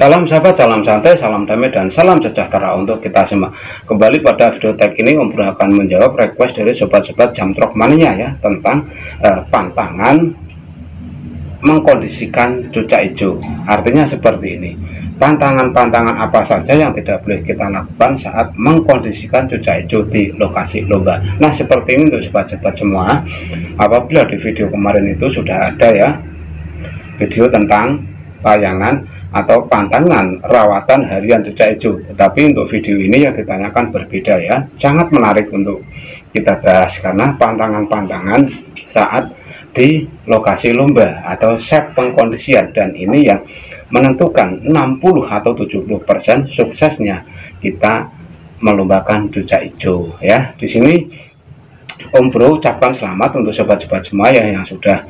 Salam sahabat, salam santai, salam damai, dan salam sejahtera untuk kita semua. Kembali pada video tag ini, Om Bro akan menjawab request dari sobat-sobat Jamtrok Mania ya, tentang pantangan mengkondisikan cucak hijau. Artinya seperti ini, pantangan-pantangan apa saja yang tidak boleh kita lakukan saat mengkondisikan cucak hijau di lokasi lomba. Nah, seperti ini untuk sobat-sobat semua. Apabila di video kemarin itu sudah ada ya video tentang tayangan atau pantangan rawatan harian cucak hijau, tetapi untuk video ini yang ditanyakan berbeda ya, sangat menarik untuk kita bahas karena pantangan-pantangan saat di lokasi lomba atau set pengkondisian, dan ini yang menentukan 60 atau 70% suksesnya kita melombakan cucak hijau ya. Di sini Om Bro ucapkan selamat untuk sobat-sobat semua ya yang sudah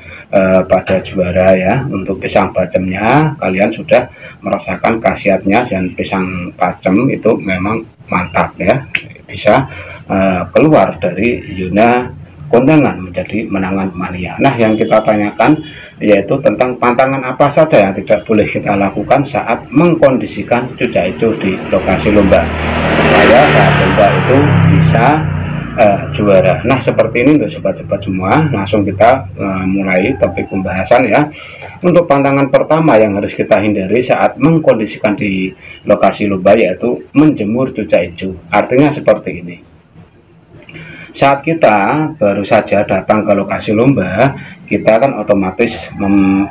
pada juara ya. Untuk pisang bacemnya kalian sudah merasakan khasiatnya, dan pisang bacem itu memang mantap ya, bisa keluar dari zona kondangan menjadi menangan mania. Nah, yang kita tanyakan yaitu tentang pantangan apa saja yang tidak boleh kita lakukan saat mengkondisikan cucak hijau di lokasi lomba supaya saat lomba itu bisa juara. Nah, seperti ini untuk sobat-sobat semua. Langsung kita mulai topik pembahasan ya. Untuk pantangan pertama yang harus kita hindari saat mengkondisikan di lokasi lomba yaitu menjemur cucak hijau. Artinya seperti ini, saat kita baru saja datang ke lokasi lomba, kita kan otomatis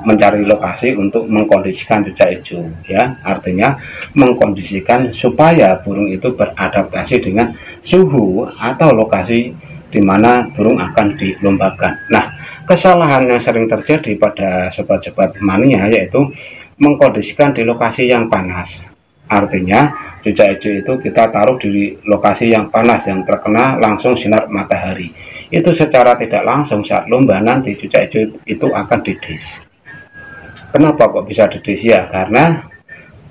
mencari lokasi untuk mengkondisikan cucak hijau ya. Artinya mengkondisikan supaya burung itu beradaptasi dengan suhu atau lokasi di mana burung akan dilombakan. Nah, kesalahan yang sering terjadi pada sobat-sobat mania yaitu mengkondisikan di lokasi yang panas. Artinya cucak hijau itu kita taruh di lokasi yang panas yang terkena langsung sinar matahari. Itu secara tidak langsung saat lomba nanti cucak hijau itu akan didis. Kenapa kok bisa didis ya? Karena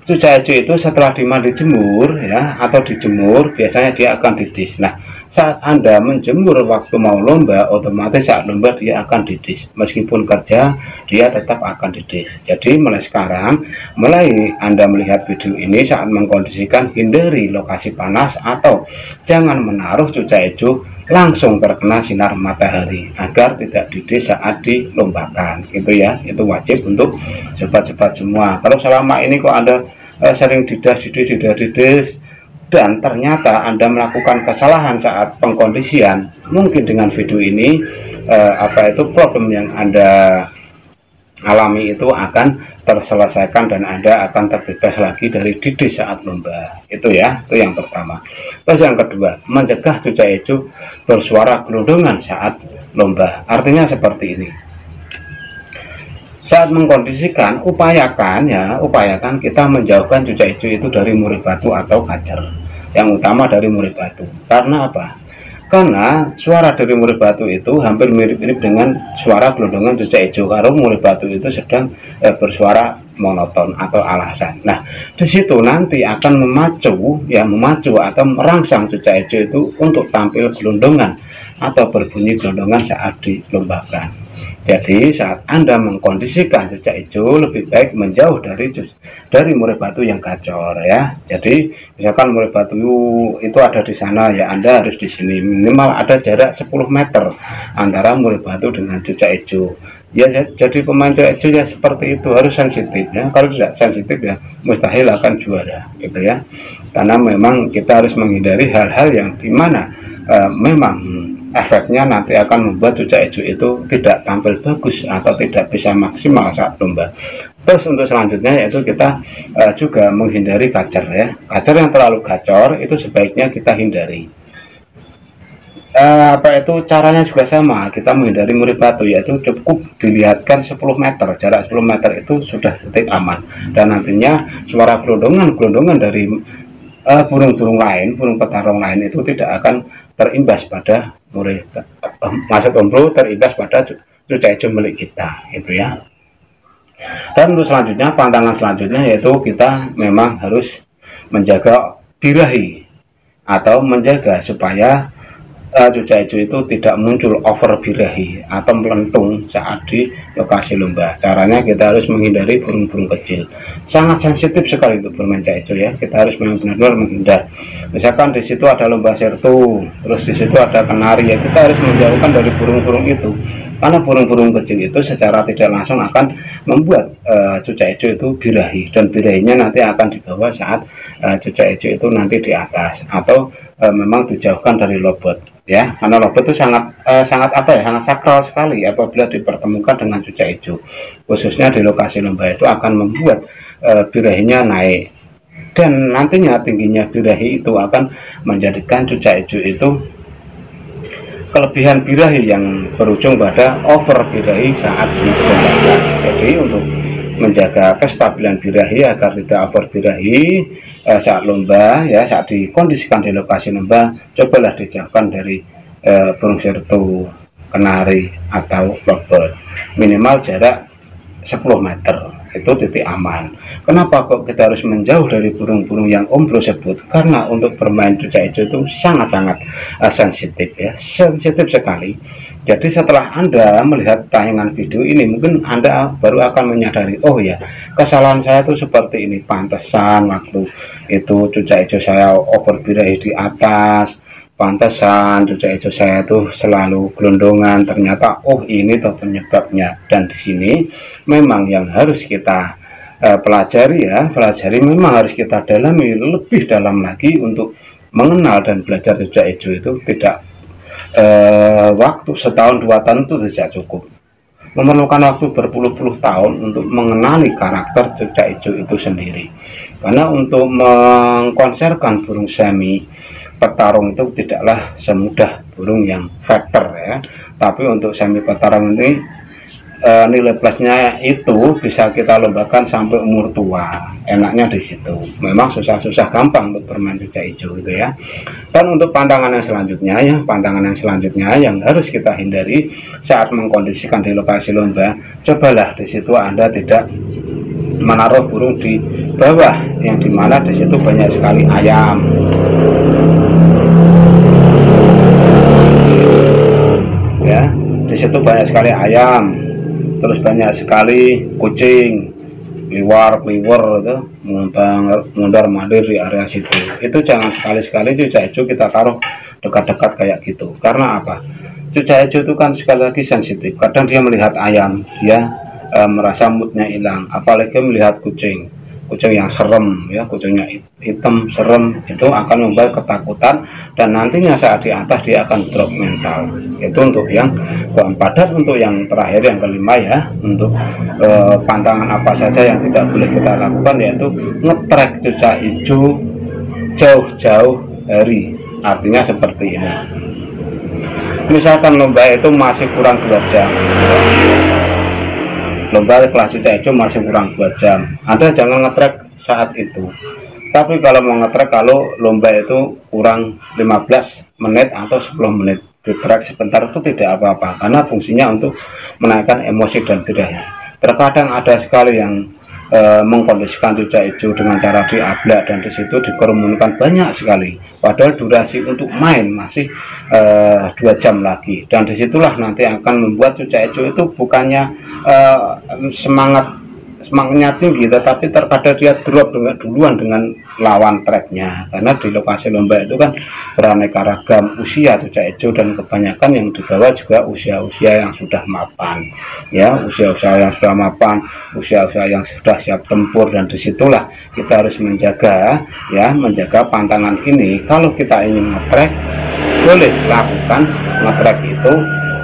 cucak hijau itu setelah dijemur ya, atau dijemur biasanya dia akan didis. Nah, saat Anda menjemur waktu mau lomba, otomatis saat lomba dia akan didis. Meskipun kerja, dia tetap akan didis. Jadi mulai sekarang, mulai Anda melihat video ini saat mengkondisikan, hindari lokasi panas atau jangan menaruh cucak hijau langsung terkena sinar matahari agar tidak didis saat dilombakan. Itu ya, itu wajib untuk sobat-sobat semua. Kalau selama ini kok Anda sering didis dan ternyata Anda melakukan kesalahan saat pengkondisian, mungkin dengan video ini problem yang Anda alami itu akan terselesaikan dan Anda akan terbebas lagi dari didis saat lomba. Itu ya, itu yang pertama. Terus yang kedua, mencegah cucak hijau bersuara gelondongan saat lomba. Artinya seperti ini, saat mengkondisikan upayakan kita menjauhkan cucak hijau itu dari murid batu atau kacer, yang utama dari murid batu. Karena apa? Karena suara dari murid batu itu hampir mirip-mirip dengan suara gelondongan cucak hijau kalau murid batu itu sedang bersuara monoton atau alasan. Nah, di situ nanti akan memacu atau merangsang cucak hijau itu untuk tampil gelondongan atau berbunyi gelondongan saat dilombakan. Jadi saat Anda mengkondisikan cucak hijau, lebih baik menjauh dari murid batu yang gacor ya. Jadi misalkan murid batu itu ada di sana ya, Anda harus di sini, minimal ada jarak 10 meter antara murid batu dengan cucak hijau. Ya, jadi pemain cucak hijau ya seperti itu, harus sensitif ya. Kalau tidak sensitif ya mustahil akan juara gitu ya. Karena memang kita harus menghindari hal-hal yang dimana memang efeknya nanti akan membuat cucak hijau itu tidak tampil bagus atau tidak bisa maksimal saat lomba. Terus untuk selanjutnya yaitu kita juga menghindari kacer ya. Kacer yang terlalu gacor itu sebaiknya kita hindari. Caranya juga sama, kita menghindari murid batu, yaitu cukup dilihatkan 10 meter, jarak 10 meter itu sudah titik aman. Dan nantinya suara gelondongan dari burung-burung lain, burung petarung lain itu tidak akan terimbas pada murid, maksud Om Bro terimbas pada cucak hijau milik kita itu ya. Dan untuk selanjutnya, pantangan selanjutnya yaitu kita memang harus menjaga birahi atau menjaga supaya cucak hijau itu tidak muncul over birahi atau melentung saat di lokasi lomba. Caranya kita harus menghindari burung-burung kecil. Sangat sensitif sekali untuk bermain cucak hijau ya. Kita harus benar-benar menghindar. Misalkan di situ ada lomba sertu, terus di situ ada kenari ya, kita harus menjauhkan dari burung-burung itu. Karena burung-burung kecil itu secara tidak langsung akan membuat cucak hijau itu birahi, dan birahinya nanti akan dibawa saat cucak hijau itu nanti di atas, atau memang dijauhkan dari lobot ya, karena lobot itu sangat sangat sakral sekali apabila dipertemukan dengan cucak hijau, khususnya di lokasi lomba itu akan membuat birahinya naik, dan nantinya tingginya birahi itu akan menjadikan cucak hijau itu kelebihan birahi yang berujung pada over birahi saat dilombakan. Jadi untuk menjaga kestabilan birahi agar tidak over birahi saat lomba ya, saat dikondisikan di lokasi lomba, cobalah dijauhkan dari burung sertu, kenari atau lovebird. Minimal jarak 10 meter itu titik aman. Kenapa kok kita harus menjauh dari burung-burung yang Om Bro sebut? Karena untuk bermain cucak hijau itu sangat-sangat sensitif ya, sensitif sekali. Jadi setelah Anda melihat tayangan video ini, mungkin Anda baru akan menyadari, oh ya, kesalahan saya itu seperti ini. Pantesan waktu itu cucak hijau saya over birahi di atas, pantesan cucak hijau saya tuh selalu gelondongan. Ternyata oh ini tuh penyebabnya. Dan di sini memang yang harus kita pelajari memang harus kita dalami lebih dalam lagi untuk mengenal dan belajar cucak hijau itu. Tidak waktu setahun 2 tahun itu tidak cukup, memerlukan waktu berpuluh-puluh tahun untuk mengenali karakter cucak hijau itu sendiri. Karena untuk mengkonserkan burung semi petarung itu tidaklah semudah burung yang fighter ya, tapi untuk semi petarung ini nilai plusnya itu bisa kita lombakan sampai umur tua. Enaknya di situ. Memang susah-susah gampang untuk bermain cucak hijau gitu ya. Dan untuk pantangan yang selanjutnya yang harus kita hindari saat mengkondisikan di lokasi lomba, cobalah di situ Anda tidak menaruh burung di bawah, yang dimana di situ banyak sekali ayam. Ya, di situ banyak sekali ayam. Terus banyak sekali kucing, liwar itu mundar mandir di area situ. Itu jangan sekali-sekali cucak hijau kita taruh dekat-dekat kayak gitu. Karena apa? Cucak hijau itu kan sekali lagi sensitif. Kadang dia melihat ayam, dia merasa moodnya hilang. Apalagi melihat kucing yang serem ya, kucingnya hitam serem, itu akan membuat ketakutan, dan nantinya saat di atas dia akan drop mental. Itu untuk yang keempat. Dan untuk yang terakhir, yang kelima ya, untuk pantangan apa saja yang tidak boleh kita lakukan, yaitu ngetrek cucak hijau jauh-jauh hari. Artinya seperti ini, misalkan lomba itu masih kurang 2 jam, lomba kelas cucak hijau masih kurang 2 jam, Anda jangan ngetrek saat itu. Tapi kalau mau ngetrek, kalau lomba itu kurang 15 menit atau 10 menit, ditrek sebentar itu tidak apa-apa, karena fungsinya untuk menaikkan emosi dan birahi. Terkadang ada sekali yang mengkondisikan cucak hijau dengan cara diablak, dan disitu dikerumunkan banyak sekali, padahal durasi untuk main masih 2 jam lagi, dan disitulah nanti akan membuat cucak hijau itu bukannya semangatnya tinggi, tetapi terkadang dia drop duluan dengan lawan treknya. Karena di lokasi lomba itu kan beraneka ragam usia cucak hijau, dan kebanyakan yang dibawa juga usia-usia yang sudah mapan ya, usia-usia yang sudah mapan, usia-usia yang sudah siap tempur. Dan disitulah kita harus menjaga pantangan ini. Kalau kita ingin ngetrek, boleh lakukan ngetrek itu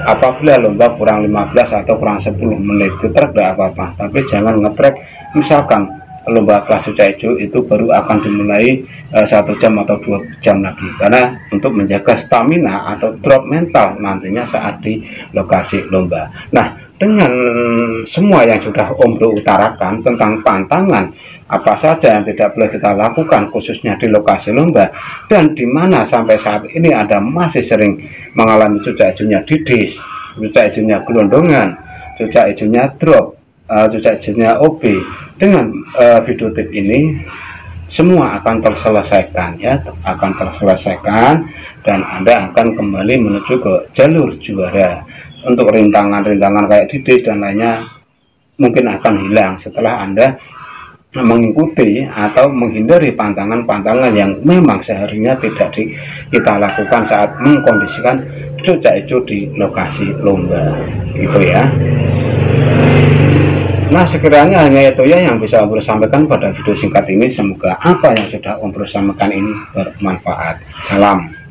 apabila lomba kurang 15 atau kurang 10 menit, ditrek tidak apa-apa. Tapi jangan ngetrek misalkan lomba kelas cucak hijau itu baru akan dimulai 1 jam atau 2 jam lagi, karena untuk menjaga stamina atau drop mental nantinya saat di lokasi lomba. Nah, dengan semua yang sudah Om Bro utarakan tentang pantangan apa saja yang tidak boleh kita lakukan khususnya di lokasi lomba, dan di mana sampai saat ini Anda masih sering mengalami cucak hijaunya didis, cucak hijaunya gelondongan, cucak hijaunya drop, cucak hijaunya OB. Dengan video tip ini semua akan terselesaikan ya, akan terselesaikan, dan Anda akan kembali menuju ke jalur juara. Untuk rintangan-rintangan kayak titik dan lainnya mungkin akan hilang setelah Anda mengikuti atau menghindari pantangan-pantangan yang memang seharinya tidak kita lakukan saat mengkondisikan cuaca eco di lokasi lomba, gitu ya. Nah, sekiranya hanya itu ya yang bisa Om Bro sampaikan pada video singkat ini. Semoga apa yang sudah Om Bro sampaikan ini bermanfaat. Salam.